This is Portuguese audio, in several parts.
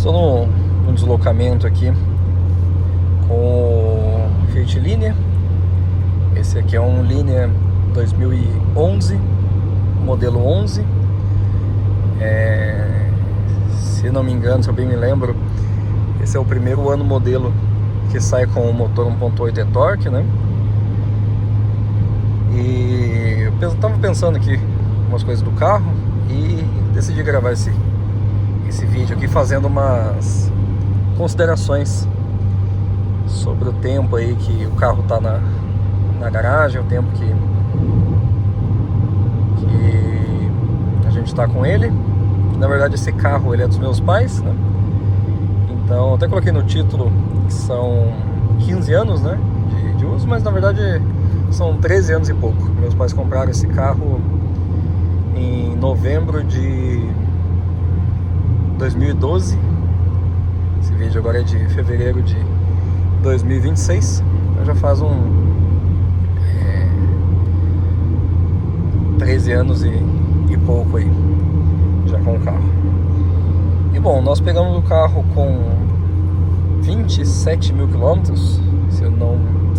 Estou num deslocamento aqui com o Fiat Linea. Esse aqui é um Linea 2011, modelo 11. Se não me engano, se eu bem me lembro, esse é o primeiro ano modelo que sai com o motor 1.8 e-torque, né? E eu estava pensando aqui umas coisas do carro e decidi gravar esse vídeo aqui fazendo umas considerações sobre o tempo aí que o carro tá na garagem, o tempo que a gente tá com ele. Na verdade, esse carro ele é dos meus pais, né? Então, até coloquei no título que são 15 anos, né, de uso, mas na verdade são 13 anos e pouco. Meus pais compraram esse carro em novembro de 2012. Esse vídeo agora é de fevereiro de 2026. Então já faz 13 anos e pouco aí, já com o carro. E bom, nós pegamos o carro com 27 mil quilômetros, se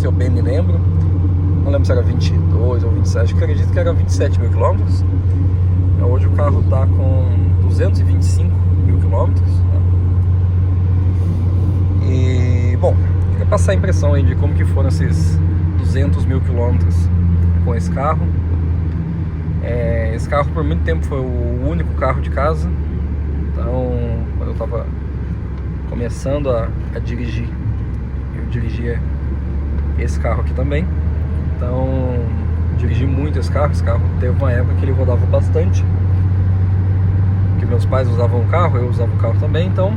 eu bem me lembro. Não lembro se era 22 ou 27, acredito que era 27 mil quilômetros. Hoje o carro está com 225 mil quilômetros, né? E bom, queria passar a impressão aí de como que foram esses 200 mil quilômetros com esse carro. Esse carro por muito tempo foi o único carro de casa. Então, quando eu estava começando a dirigir, eu dirigia esse carro aqui também. Então, dirigi muito esse carro. Esse carro teve uma época que ele rodava bastante, que meus pais usavam o carro, eu usava o carro também. Então,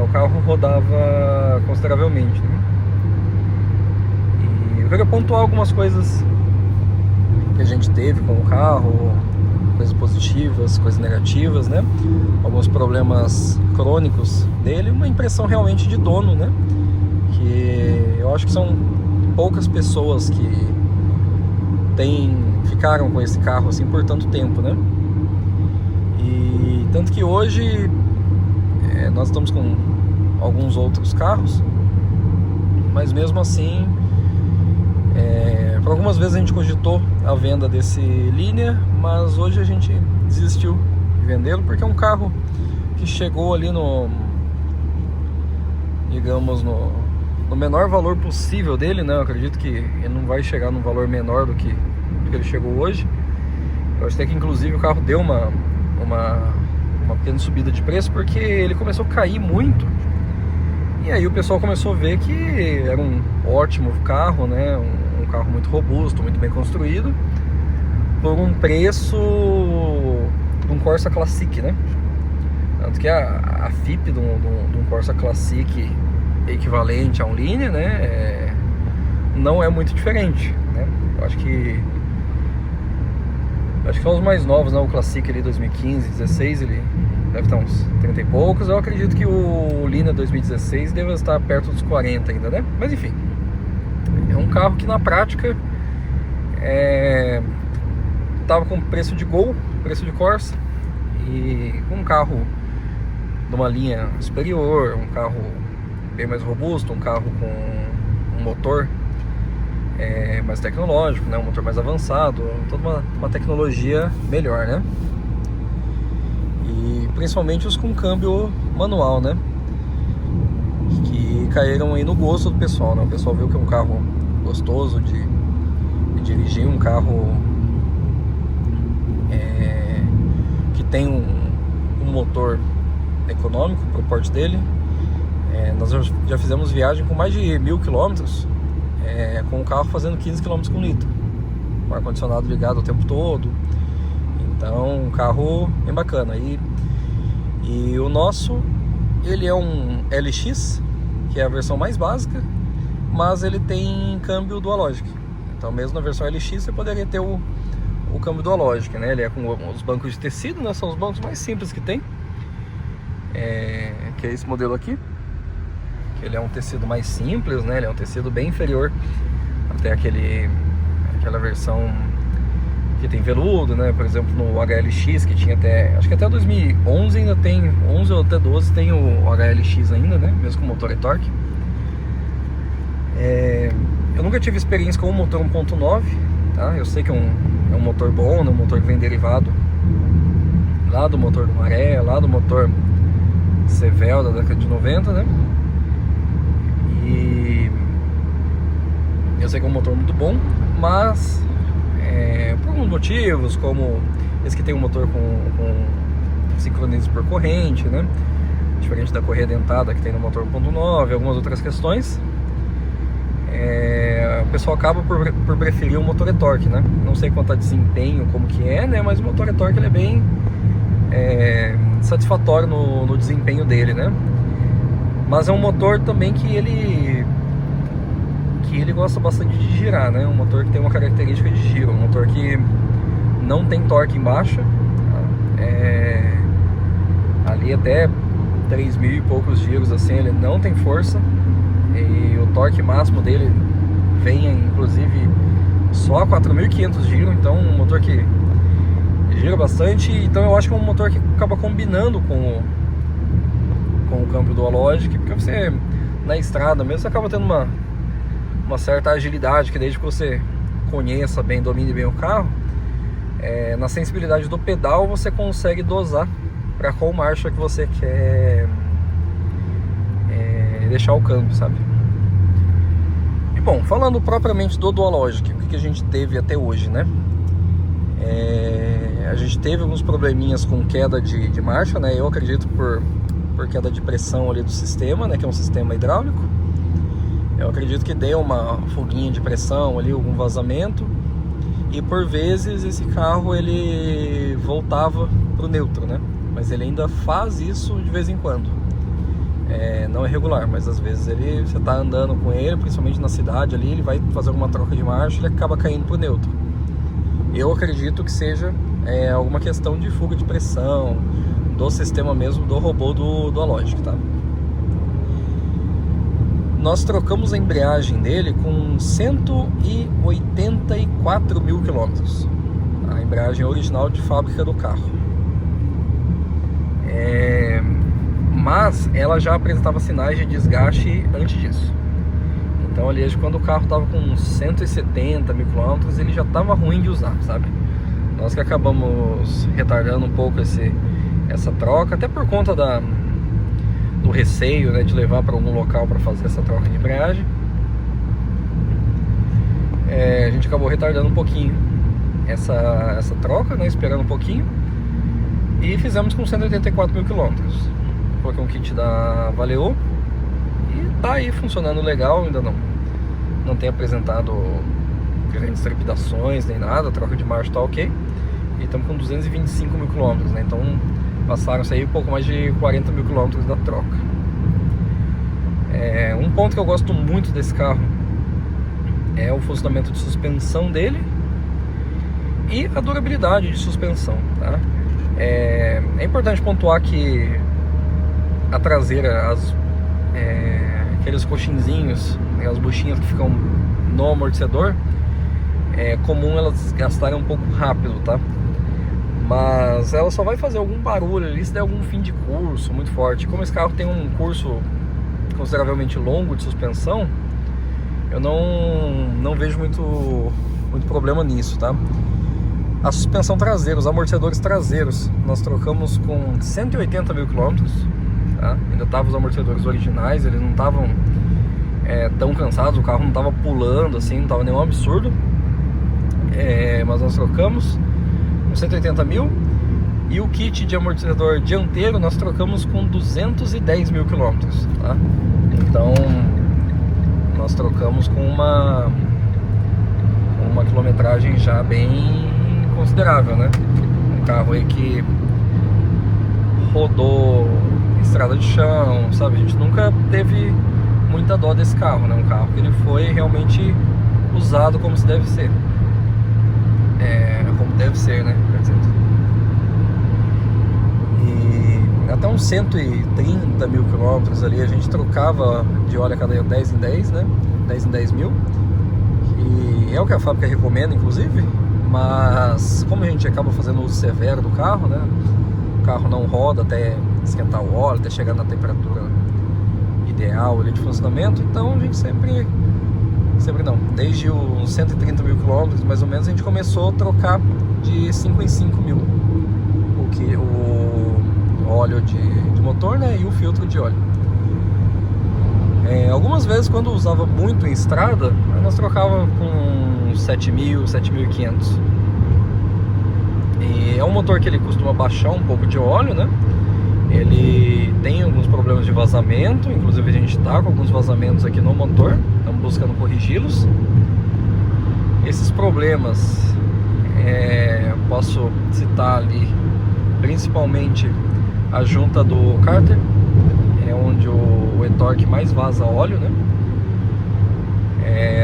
o carro rodava consideravelmente, né? E eu queria pontuar algumas coisas que a gente teve com o carro, coisas positivas, coisas negativas, né? Alguns problemas crônicos dele, uma impressão realmente de dono, né? Que eu acho que são poucas pessoas que ficaram com esse carro assim por tanto tempo, né? E tanto que hoje nós estamos com alguns outros carros, mas mesmo assim, por algumas vezes a gente cogitou a venda desse Linea, mas hoje a gente desistiu de vendê-lo porque é um carro que chegou ali digamos, no menor valor possível dele, né? Eu acredito que ele não vai chegar num valor menor do que ele chegou hoje. Eu acho até que inclusive o carro deu uma pequena subida de preço porque ele começou a cair muito. E aí o pessoal começou a ver que era um ótimo carro, né? Um carro muito robusto, muito bem construído, por um preço de um Corsa Classic, né? Tanto que a FIP de um Corsa Classic equivalente a um Linea, né, não é muito diferente, né? Eu acho que são os mais novos, né? O Classic ali 2015, 16, ele deve estar uns 30 e poucos. Eu acredito que o Linea 2016 deve estar perto dos 40 ainda, né? Mas enfim, é um carro que na prática estava com preço de Gol, preço de Corsa, e um carro de uma linha superior, um carro bem mais robusto, um carro com um motor mais tecnológico, né? Um motor mais avançado, toda uma tecnologia melhor, né? E principalmente os com câmbio manual, né? Que caíram aí no gosto do pessoal, né? O pessoal viu que é um carro gostoso de dirigir, um carro que tem um motor econômico para o porte dele. Nós já fizemos viagem com mais de 1.000 quilômetros com o carro fazendo 15 km com litro, com o ar-condicionado ligado o tempo todo. Então, um carro bem bacana. E o nosso, ele é um LX, que é a versão mais básica, mas ele tem câmbio dual logic. Então, mesmo na versão LX, você poderia ter o câmbio dual logic, né? Ele é com os bancos de tecido, né? São os bancos mais simples que tem, que é esse modelo aqui. Ele é um tecido mais simples, né? Ele é um tecido bem inferior até aquela versão que tem veludo, né? Por exemplo, no HLX, que tinha até, acho que até 2011 ainda tem, 11 ou até 12 tem o HLX ainda, né? Mesmo com motor e torque. Eu nunca tive experiência com o motor 1.9, tá? Eu sei que é um motor bom, né? Um motor que vem derivado lá do motor do Maré, lá do motor Sevel da década de 90, né? E eu sei que é um motor muito bom, mas por alguns motivos, como esse que tem um motor com sincronismo por corrente, né? Diferente da correia dentada que tem no motor 1.9, algumas outras questões, o pessoal acaba por preferir o motor e-torque, né? Não sei quanto a desempenho, como que é, né? Mas o motor e-torque ele é bem satisfatório no desempenho dele, né? Mas é um motor também que ele gosta bastante de girar, né? Um motor que tem uma característica de giro, um motor que não tem torque em baixa, ali até 3.000 e poucos giros assim, ele não tem força, e o torque máximo dele vem inclusive só a 4.500 giros, então um motor que gira bastante. Então eu acho que é um motor que acaba combinando com o câmbio Dual Logic, porque você na estrada mesmo você acaba tendo uma certa agilidade, que desde que você conheça bem, domine bem o carro, na sensibilidade do pedal você consegue dosar para qual marcha que você quer deixar o câmbio, sabe? E bom, falando propriamente do Dual Logic, o que a gente teve até hoje, né? A gente teve alguns probleminhas com queda de marcha, né? Eu acredito por queda de pressão ali do sistema, né? Que é um sistema hidráulico. Eu acredito que deu uma fuguinha de pressão ali, algum vazamento. E por vezes esse carro ele voltava pro neutro, né? Mas ele ainda faz isso de vez em quando. Não é regular, mas às vezes você tá andando com ele, principalmente na cidade ali, ele vai fazer alguma troca de marcha e ele acaba caindo pro neutro. Eu acredito que seja alguma questão de fuga de pressão do sistema mesmo, do robô do Alogic, tá? Nós trocamos a embreagem dele com 184 mil quilômetros, a embreagem original de fábrica do carro. Mas ela já apresentava sinais de desgaste antes disso. Então ali, quando o carro estava com 170 mil quilômetros, ele já estava ruim de usar, sabe? Nós que acabamos retardando um pouco essa troca, até por conta do receio, né, de levar para algum local para fazer essa troca de embreagem. A gente acabou retardando um pouquinho essa troca, né, esperando um pouquinho, e fizemos com 184 mil quilômetros. Coloquei um kit da Valeo e tá aí funcionando legal. Ainda não tem apresentado grandes trepidações nem nada, a troca de marcha tá ok, e estamos com 225 mil quilômetros, né? Então passaram-se aí um pouco mais de 40 mil quilômetros da troca. Um ponto que eu gosto muito desse carro é o funcionamento de suspensão dele e a durabilidade de suspensão, tá? É importante pontuar que a traseira, aqueles coxinzinhos, né, as buchinhas que ficam no amortecedor, é comum elas gastarem um pouco rápido, tá? Mas ela só vai fazer algum barulho ali se der algum fim de curso muito forte. Como esse carro tem um curso consideravelmente longo de suspensão, eu não vejo muito problema nisso, tá? A suspensão traseira, os amortecedores traseiros, nós trocamos com 180 mil quilômetros, tá? Ainda estavam os amortecedores originais, eles não estavam tão cansados, o carro não estava pulando assim, não estava nenhum absurdo, mas nós trocamos com 180 mil. E o kit de amortecedor dianteiro nós trocamos com 210 mil quilômetros, tá? Então nós trocamos com uma quilometragem já bem considerável, né? Um carro aí que rodou estrada de chão, sabe? A gente nunca teve muita dó desse carro, né? Um carro que ele foi realmente usado como se deve ser. Como deve ser, né? E até uns 130 mil quilômetros ali a gente trocava de óleo a cada 10 em 10, né? 10 em 10 mil. E é o que a fábrica recomenda, inclusive. Mas como a gente acaba fazendo uso severo do carro, né? O carro não roda até esquentar o óleo, até chegar na temperatura ideal ali de funcionamento, então a gente sempre não, desde os 130 mil quilômetros mais ou menos a gente começou a trocar de 5 em 5 mil o óleo de motor, né, e o filtro de óleo. Algumas vezes quando usava muito em estrada, nós trocava com 7.000, 7.500. E é um motor que ele costuma baixar um pouco de óleo, né? Ele tem alguns problemas de vazamento, inclusive a gente está com alguns vazamentos aqui no motor, estamos buscando corrigi-los. Esses problemas, posso citar ali principalmente a junta do cárter, é onde o e-torque mais vaza óleo, né?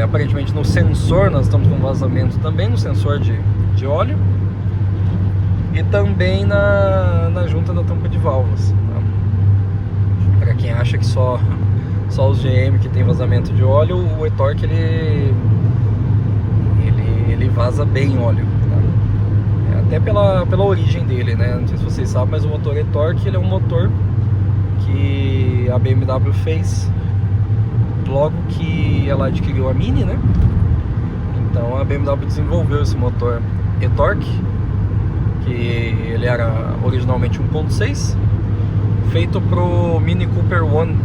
Aparentemente no sensor nós estamos com vazamento também, no sensor de óleo. E também na junta da tampa de válvulas, tá? Para quem acha que só os GM que tem vazamento de óleo, o e-torque ele vaza bem óleo, tá? Até pela origem dele, né? Não sei se vocês sabem, mas o motor e-torque ele é um motor que a BMW fez logo que ela adquiriu a Mini, né? Então a BMW desenvolveu esse motor e-torque, que ele era originalmente 1.6, feito pro Mini Cooper One,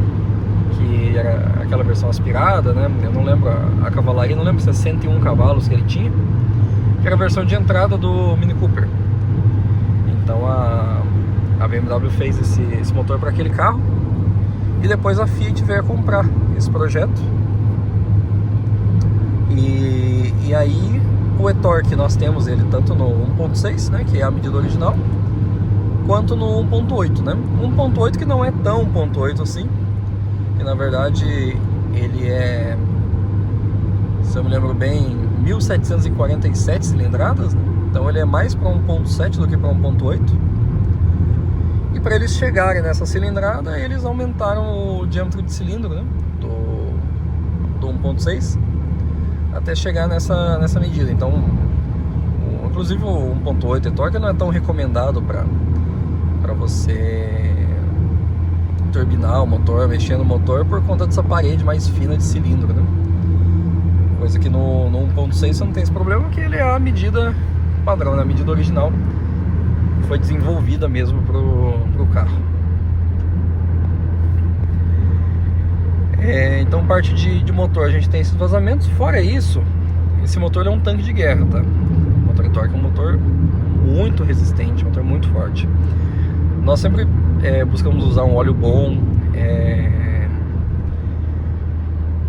que era aquela versão aspirada, né? Eu não lembro a cavalaria, não lembro se é 101 cavalos que ele tinha, que era a versão de entrada do Mini Cooper. Então a BMW fez esse motor para aquele carro, e depois a Fiat veio a comprar esse projeto, e aí o e-torque nós temos ele tanto no 1.6, né, que é a medida original, quanto no 1.8, né? 1.8 que não é tão 1.8 assim, que na verdade ele é, se eu me lembro bem, 1747 cilindradas, né? Então ele é mais para 1.7 do que para 1.8. E para eles chegarem nessa cilindrada, eles aumentaram o diâmetro de cilindro, né, do 1.6 até chegar nessa medida. Então, inclusive o 1.8 e-torque não é tão recomendado para você turbinar o motor, mexer no motor, por conta dessa parede mais fina de cilindro, né? Coisa que no 1.6 você não tem esse problema, que ele é a medida padrão, né? A medida original foi desenvolvida mesmo pro carro. Então, parte de motor, a gente tem esses vazamentos. Fora isso, esse motor é um tanque de guerra, tá? O motor e-torque é um motor muito resistente, um motor muito forte. Nós sempre buscamos usar um óleo bom,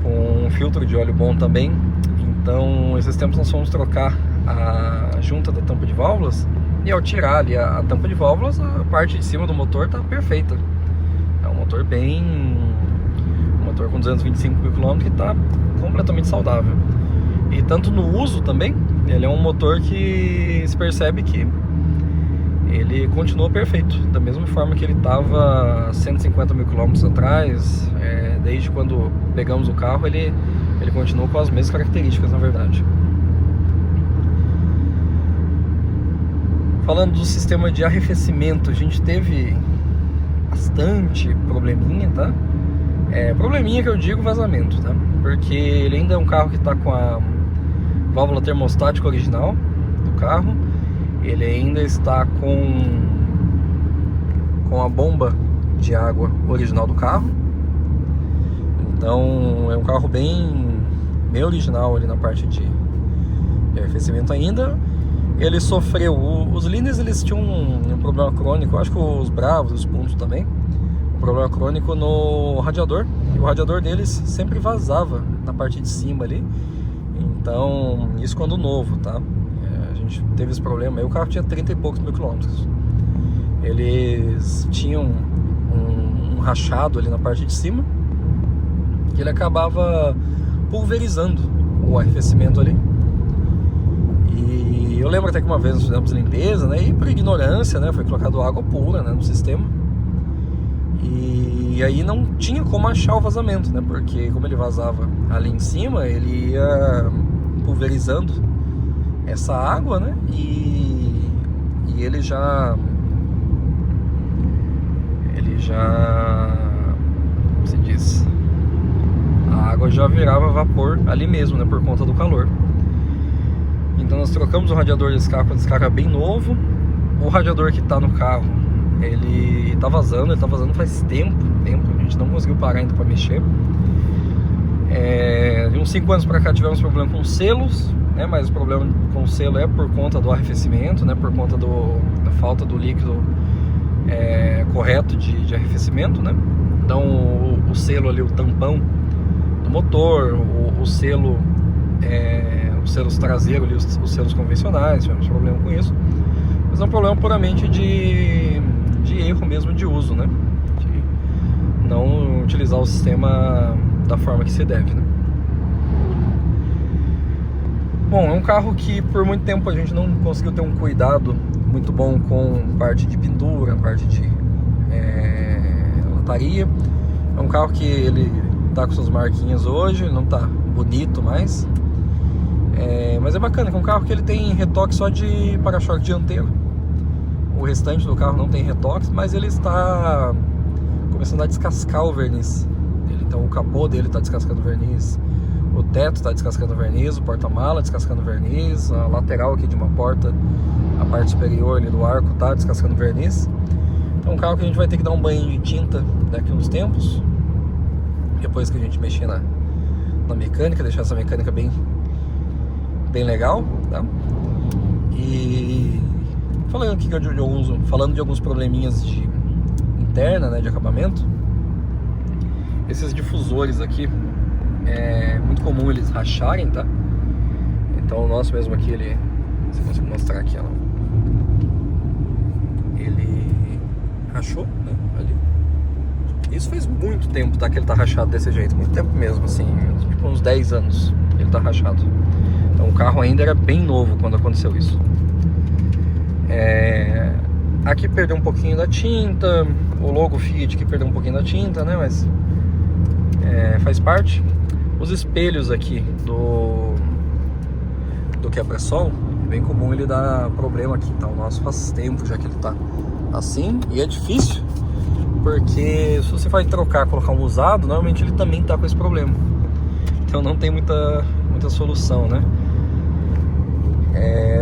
com um filtro de óleo bom também. Então, esses tempos nós fomos trocar a junta da tampa de válvulas, e ao tirar ali a tampa de válvulas, a parte de cima do motor tá perfeita. É um motor motor com 225 mil km que está completamente saudável. E tanto no uso também, ele é um motor que se percebe que ele continua perfeito, da mesma forma que ele estava 150 mil km atrás. Desde quando pegamos o carro, ele continua com as mesmas características, na verdade. Falando do sistema de arrefecimento, a gente teve bastante probleminha, tá? Probleminha que eu digo vazamento, tá? Porque ele ainda é um carro que está com a válvula termostática original do carro. Ele ainda está com a bomba de água original do carro. Então é um carro bem original ali na parte de arrefecimento ainda. Ele sofreu, os Liners eles tinham um problema crônico, acho que os Bravos, os Puntos também, um problema crônico no radiador, e o radiador deles sempre vazava na parte de cima ali. Então, isso quando novo, tá? A gente teve esse problema aí, o carro tinha 30 e poucos mil quilômetros. Eles tinham um rachado ali na parte de cima, que ele acabava pulverizando o arrefecimento ali. E eu lembro até que uma vez nós fizemos limpeza, né? E por ignorância, né? Foi colocado água pura, né, no sistema. E aí não tinha como achar o vazamento, né? Porque como ele vazava ali em cima, ele ia pulverizando essa água, né? E ele já como se diz, a água já virava vapor ali mesmo, né, por conta do calor. Então nós trocamos o radiador desse carro, esse carro é bem novo. O radiador que está no carro, ele tá vazando faz tempo, a gente não conseguiu parar ainda para mexer. De uns 5 anos para cá tivemos problema com selos, né, mas o problema com o selo é por conta do arrefecimento, né, por conta da falta do líquido correto de arrefecimento, né. Então o selo ali, o tampão do motor, o selo, os selos traseiros ali, os selos convencionais, tivemos problema com isso. Mas é um problema puramente de erro mesmo de uso, né? De não utilizar o sistema da forma que se deve, né? Bom, é um carro que por muito tempo a gente não conseguiu ter um cuidado muito bom com parte de pintura, parte de lataria. É um carro que ele tá com suas marquinhas hoje, não tá bonito mais. Mas é bacana, que é um carro que ele tem retoque só de para-choque dianteiro. O restante do carro não tem retoques, mas ele está começando a descascar o verniz. Então o capô dele está descascando o verniz, o teto está descascando o verniz, o porta-mala descascando o verniz, a lateral aqui de uma porta, a parte superior ali do arco está descascando o verniz. Então é um carro que a gente vai ter que dar um banho de tinta daqui a uns tempos, depois que a gente mexer na mecânica, deixar essa mecânica bem legal, tá? E falando aqui falando de alguns probleminhas interna, né, de acabamento, esses difusores aqui é muito comum eles racharem, tá? Então o nosso mesmo aqui, ele, se eu consigo mostrar aqui, ó, ele rachou, né, ali. Isso faz muito tempo, tá, que ele tá rachado desse jeito, muito tempo mesmo, assim, tipo uns 10 anos ele tá rachado. Então o carro ainda era bem novo quando aconteceu isso. Aqui perdeu um pouquinho da tinta, o logo Fiat aqui perdeu um pouquinho da tinta, né? Mas faz parte. Os espelhos aqui do quebra-sol, é bem comum ele dar problema aqui, tá? O nosso faz tempo já que ele tá assim, e é difícil, porque se você vai trocar, colocar um usado, normalmente ele também tá com esse problema. Então não tem muita solução, né?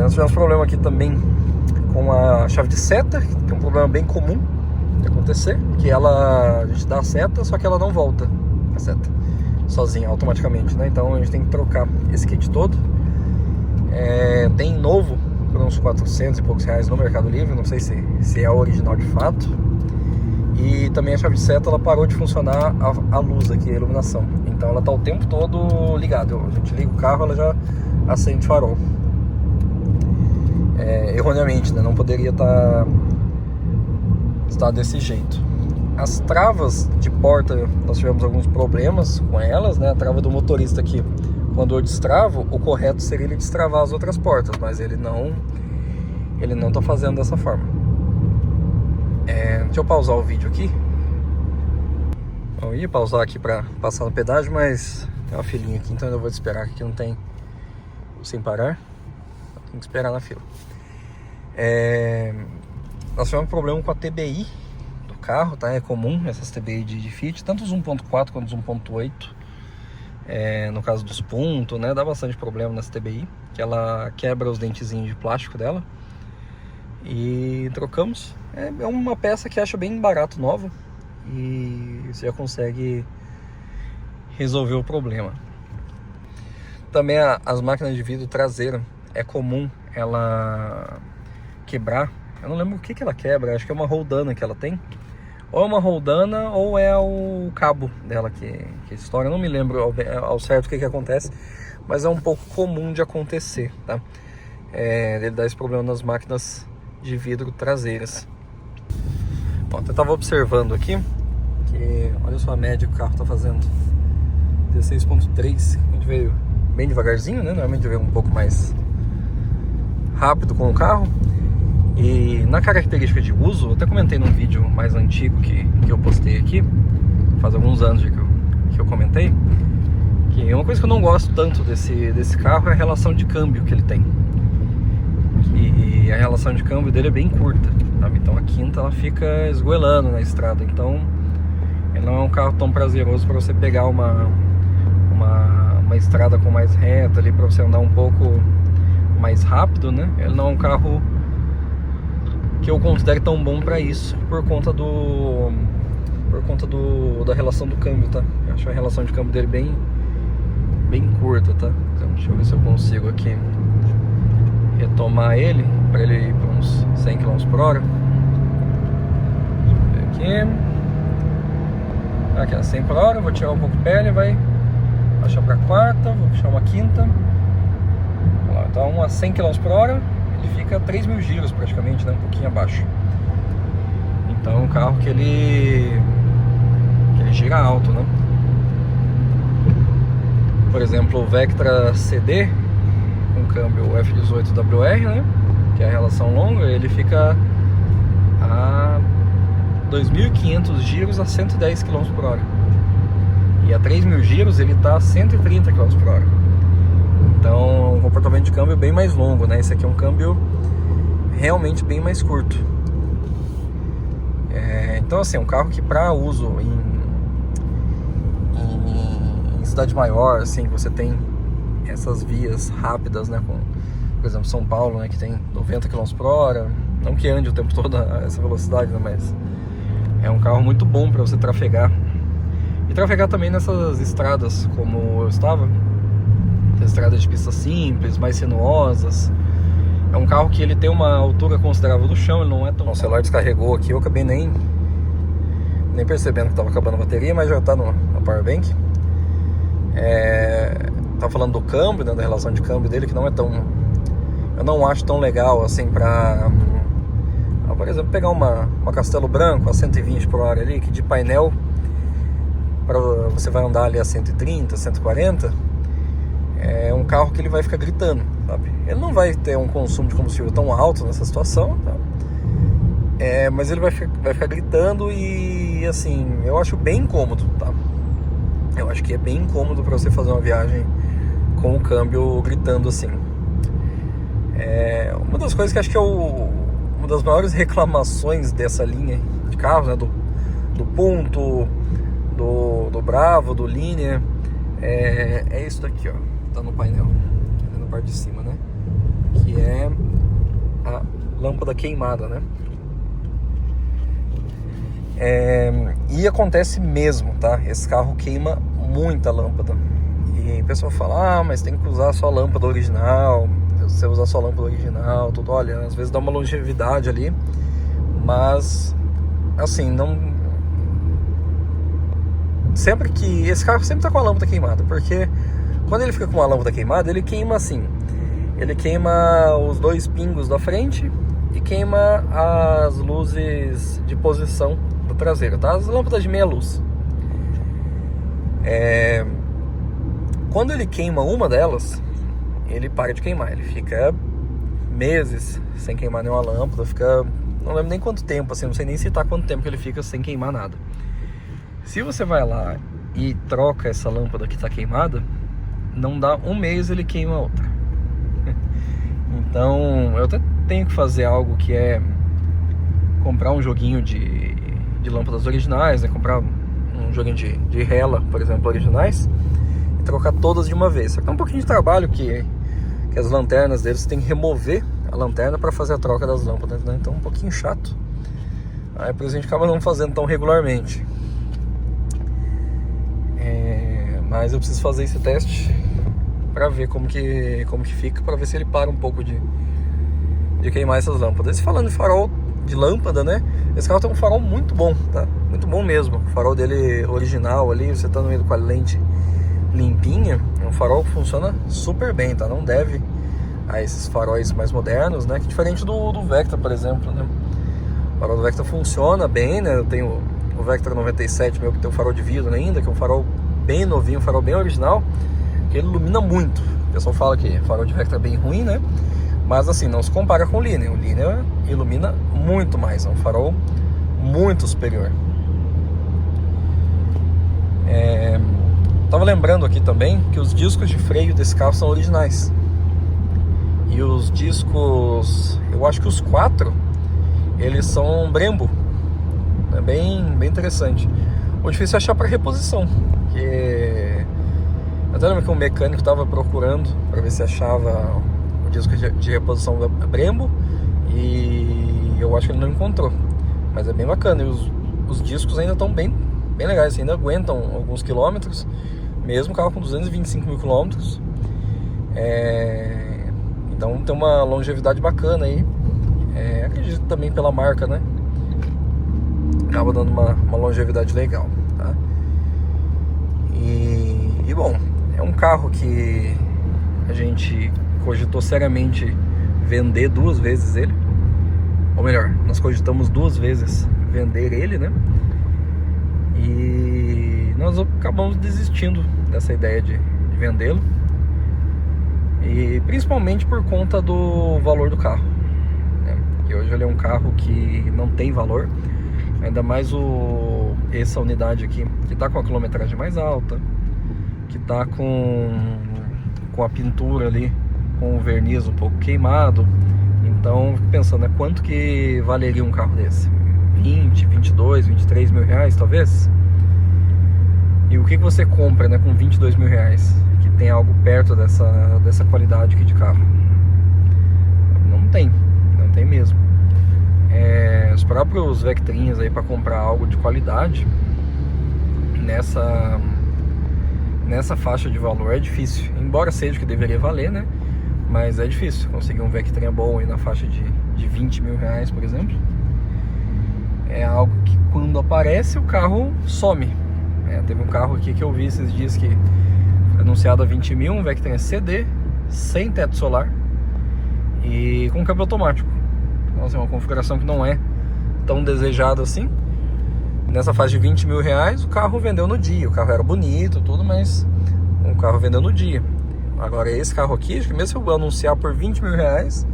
Nós tivemos problema aqui também com a chave de seta, que é um problema bem comum de acontecer, que a gente dá a seta, só que ela não volta a seta sozinha, automaticamente, né? Então a gente tem que trocar esse kit todo. Tem novo por uns 400 e poucos reais no Mercado Livre, não sei se é a original de fato. E também a chave de seta, ela parou de funcionar a luz aqui, a iluminação. Então ela tá o tempo todo ligada. A gente liga o carro, ela já acende o farol. Erroneamente, né? Não poderia estar desse jeito. As travas de porta, nós tivemos alguns problemas com elas, né? A trava do motorista aqui, quando eu destravo, o correto seria ele destravar as outras portas, mas ele não tá fazendo dessa forma. Deixa eu pausar o vídeo aqui. Eu ia pausar aqui para passar no pedágio, mas tem uma filinha aqui, então eu vou esperar, que não tem sem parar. Tem que esperar na fila. Nós tivemos um problema com a TBI do carro, tá? É comum essas TBI de Fiat, tanto os 1.4 quanto os 1.8. No caso dos pontos, né? Dá bastante problema nessa TBI, que ela quebra os dentezinhos de plástico dela. E trocamos. É uma peça que acha bem barato, nova, e você já consegue resolver o problema. Também as máquinas de vidro traseiro, é comum ela quebrar. Eu não lembro o que ela quebra, acho que é uma roldana que ela tem. Ou é uma roldana ou é o cabo dela que estoura. Eu não me lembro ao certo o que acontece, mas é um pouco comum de acontecer, tá? Ele dá esse problema nas máquinas de vidro traseiras. Bom, eu estava observando aqui que olha só a média que o carro está fazendo, 16.3. A gente veio bem devagarzinho, né? Normalmente veio um pouco mais rápido com o carro. E na característica de uso, eu até comentei num vídeo mais antigo que eu postei aqui, faz alguns anos que eu comentei, que uma coisa que eu não gosto tanto desse carro é a relação de câmbio que ele tem. E a relação de câmbio dele é bem curta, sabe? Então a quinta ela fica esgoelando na estrada. Então ele não é um carro tão prazeroso para você pegar uma estrada com mais reta ali, para você andar um pouco mais rápido, né? Ele não é um carro que eu considero tão bom para isso, por conta da relação do câmbio, tá? Eu acho a relação de câmbio dele bem curta, tá? Então, deixa eu ver se eu consigo aqui retomar ele, para ele ir para uns 100 km por hora. Deixa eu ver aqui. Aqui, 100 por hora, vou tirar um pouco o pele, vai baixar para quarta, vou puxar uma quinta. Então a 100 km por hora ele fica 3.000 giros praticamente, né? Um pouquinho abaixo. Então é um carro que ele gira alto, né? Por exemplo, o Vectra CD com câmbio F18WR, né? Que é a relação longa, ele fica a 2.500 giros a 110 km por hora. E a 3.000 giros ele está a 130 km por hora. Então, um comportamento de câmbio bem mais longo, né? Esse aqui é um câmbio realmente bem mais curto. Então, assim, um carro que para uso em cidade maior, assim, que você tem essas vias rápidas, né? Por exemplo, São Paulo, né? Que tem 90 km por hora. Não que ande o tempo todo a essa velocidade, né? Mas é um carro muito bom para você trafegar. E trafegar também nessas estradas, como eu estava. Estradas de pista simples, mais sinuosas. É um carro que ele tem uma altura considerável do chão, ele não é tão... O celular descarregou aqui, eu acabei nem percebendo que estava acabando a bateria, mas já está na powerbank. Tava falando do câmbio, né, da relação de câmbio dele, que não é tão... Eu não acho tão legal assim pra... Por exemplo, pegar uma Castelo Branco a 120 por hora ali, que de painel você vai andar ali a 130, 140... É um carro que ele vai ficar gritando, sabe? Ele não vai ter um consumo de combustível tão alto nessa situação, tá? Mas ele vai ficar gritando e, assim, eu acho bem incômodo, tá? Eu acho que é bem incômodo para você fazer uma viagem com o câmbio gritando assim. Uma das coisas que acho que é uma das maiores reclamações dessa linha de carros, né? Do Punto, do Bravo, do Linea, é isso daqui, ó. Tá no painel, na parte de cima, né? Que é a lâmpada queimada, né? E acontece mesmo, tá? Esse carro queima muita lâmpada. E o pessoal fala, mas tem que usar só a lâmpada original. Se você usar só a lâmpada original, tudo. Olha, às vezes dá uma longevidade ali, mas assim, não... Sempre que... Esse carro sempre tá com a lâmpada queimada, porque quando ele fica com a lâmpada queimada, ele queima assim. Ele queima os dois pingos da frente e queima as luzes de posição do traseiro, tá? As lâmpadas de meia luz. Quando ele queima uma delas, ele para de queimar. Ele fica meses sem queimar nenhuma lâmpada. Não lembro nem quanto tempo, assim, não sei nem citar quanto tempo que ele fica sem queimar nada. Se você vai lá e troca essa lâmpada que está queimada, não dá um mês ele queima outra. Então eu até tenho que fazer algo que é comprar um joguinho de lâmpadas originais, né? Comprar um joguinho de Hella, por exemplo, originais, e trocar todas de uma vez. Só que é um pouquinho de trabalho que as lanternas deles tem que remover a lanterna para fazer a troca das lâmpadas, né? Então é um pouquinho chato. Aí por isso a gente acaba não fazendo tão regularmente. Mas eu preciso fazer esse teste para ver como que fica, para ver se ele para um pouco de queimar essas lâmpadas. E falando de farol de lâmpada, né? Esse carro tem um farol muito bom, tá? Muito bom mesmo. O farol dele original ali, você tá no meio com a lente limpinha, é um farol que funciona super bem, tá? Não deve a esses faróis mais modernos, né? Que diferente do Vectra, por exemplo, né? O farol do Vectra funciona bem, né? Eu tenho o Vectra 97 meu, que tem um farol de vidro ainda, que é um farol bem novinho, um farol bem original, que ele ilumina muito. O pessoal fala que o farol de Vectra é bem ruim, né? Mas assim, não se compara com o Linea. O Linea ilumina muito mais, é um farol muito superior. Tava lembrando aqui também que os discos de freio desse carro são originais. E E os discos, eu acho que os 4, eles são Brembo. É bem interessante. O difícil é achar para reposição, porque até lembro que um mecânico estava procurando para ver se achava o disco de reposição Brembo, e eu acho que ele não encontrou. Mas é bem bacana, e os discos ainda estão bem legais, ainda aguentam alguns quilômetros, mesmo carro com 225 mil quilômetros. Então tem uma longevidade bacana aí. Acredito também pela marca, né? Acaba dando uma longevidade legal, tá? E bom, é um carro que a gente cogitou seriamente vender 2 vezes ele. Ou melhor, nós cogitamos 2 vezes vender ele, né? E nós acabamos desistindo dessa ideia de vendê-lo. E principalmente por conta do valor do carro, né? Que hoje ele é um carro que não tem valor. Ainda mais essa unidade aqui, que está com a quilometragem mais alta, que está com a pintura ali, com o verniz um pouco queimado. Então, fico pensando, né, quanto que valeria um carro desse? 20, 22, 23 mil reais, talvez? E o que você compra, né, com 22 mil reais? Que tem algo perto dessa qualidade aqui de carro? Não tem mesmo. Os próprios Vectrinhas aí para comprar algo de qualidade nessa faixa de valor é difícil, embora seja o que deveria valer, né? Mas é difícil conseguir um Vectrinha bom aí na faixa de 20 mil reais, por exemplo. É algo que quando aparece o carro some. Teve um carro aqui que eu vi esses dias que foi anunciado a 20 mil, um Vectrinha CD, sem teto solar e com câmbio automático. Então assim, uma configuração que não é tão desejada assim. Nessa faixa de 20 mil reais, o carro vendeu no dia. O carro era bonito, tudo, mas o carro vendeu no dia. Agora esse carro aqui, acho que mesmo se eu anunciar por 20 mil reais,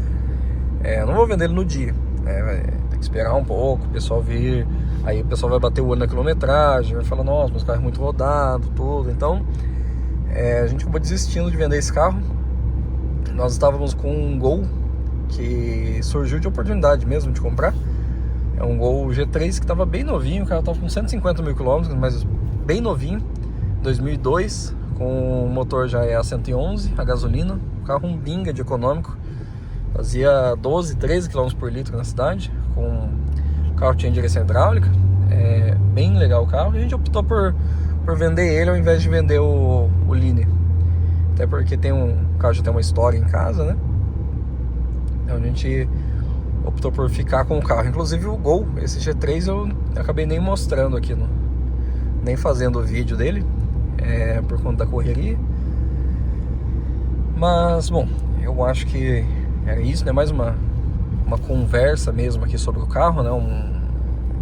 eu não vou vender ele no dia. Vai ter que esperar um pouco, o pessoal vir. Aí o pessoal vai bater o olho na quilometragem, vai falar, nossa, mas o carro é muito rodado, tudo. Então, a gente acabou desistindo de vender esse carro. Nós estávamos com um Gol que surgiu de oportunidade mesmo de comprar. É um Gol G3 que estava bem novinho, o carro estava com 150 mil quilômetros, mas bem novinho, 2002, com o motor já é A111, a gasolina, o carro um binga de econômico, fazia 12, 13 km por litro na cidade, o carro tinha direção hidráulica, bem legal o carro, e a gente optou por vender ele ao invés de vender o Line, até porque o carro já tem uma história em casa, né? Então a gente optou por ficar com o carro. Inclusive o Gol, esse G3 eu acabei nem mostrando aqui, nem fazendo o vídeo dele, por conta da correria. Mas, bom, eu acho que era isso, né? Mais uma conversa mesmo aqui sobre o carro, né?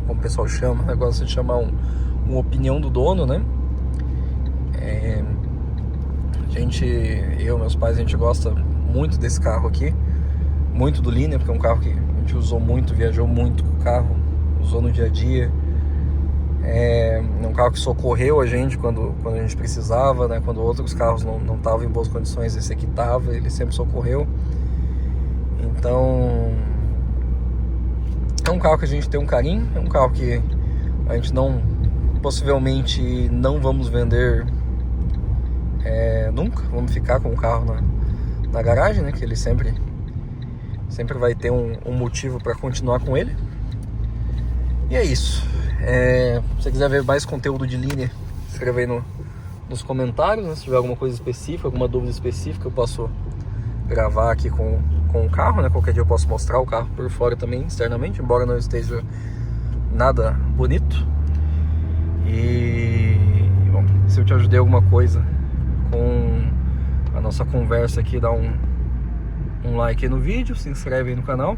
Como o pessoal chama, o negócio de chamar uma opinião do dono, né? Eu e meus pais, a gente gosta muito desse carro aqui, muito do Linea, porque é um carro que a gente usou muito, viajou muito com o carro, usou no dia a dia. É um carro que socorreu a gente quando a gente precisava, né? Quando outros carros não estavam em boas condições, esse aqui estava, ele sempre socorreu. Então, é um carro que a gente tem um carinho, é um carro que a gente possivelmente não vamos vender nunca, vamos ficar com o carro na garagem, né? Que ele sempre vai ter um motivo para continuar com ele. E é isso. Se você quiser ver mais conteúdo de Linea, escreva aí nos comentários, né? Se tiver alguma coisa específica, alguma dúvida específica, eu posso gravar aqui com o carro, né? Qualquer dia eu posso mostrar o carro por fora também, externamente, embora não esteja nada bonito. E bom, se eu te ajudei alguma coisa com a nossa conversa aqui, dá um like aí no vídeo, se inscreve aí no canal.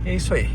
E é isso aí.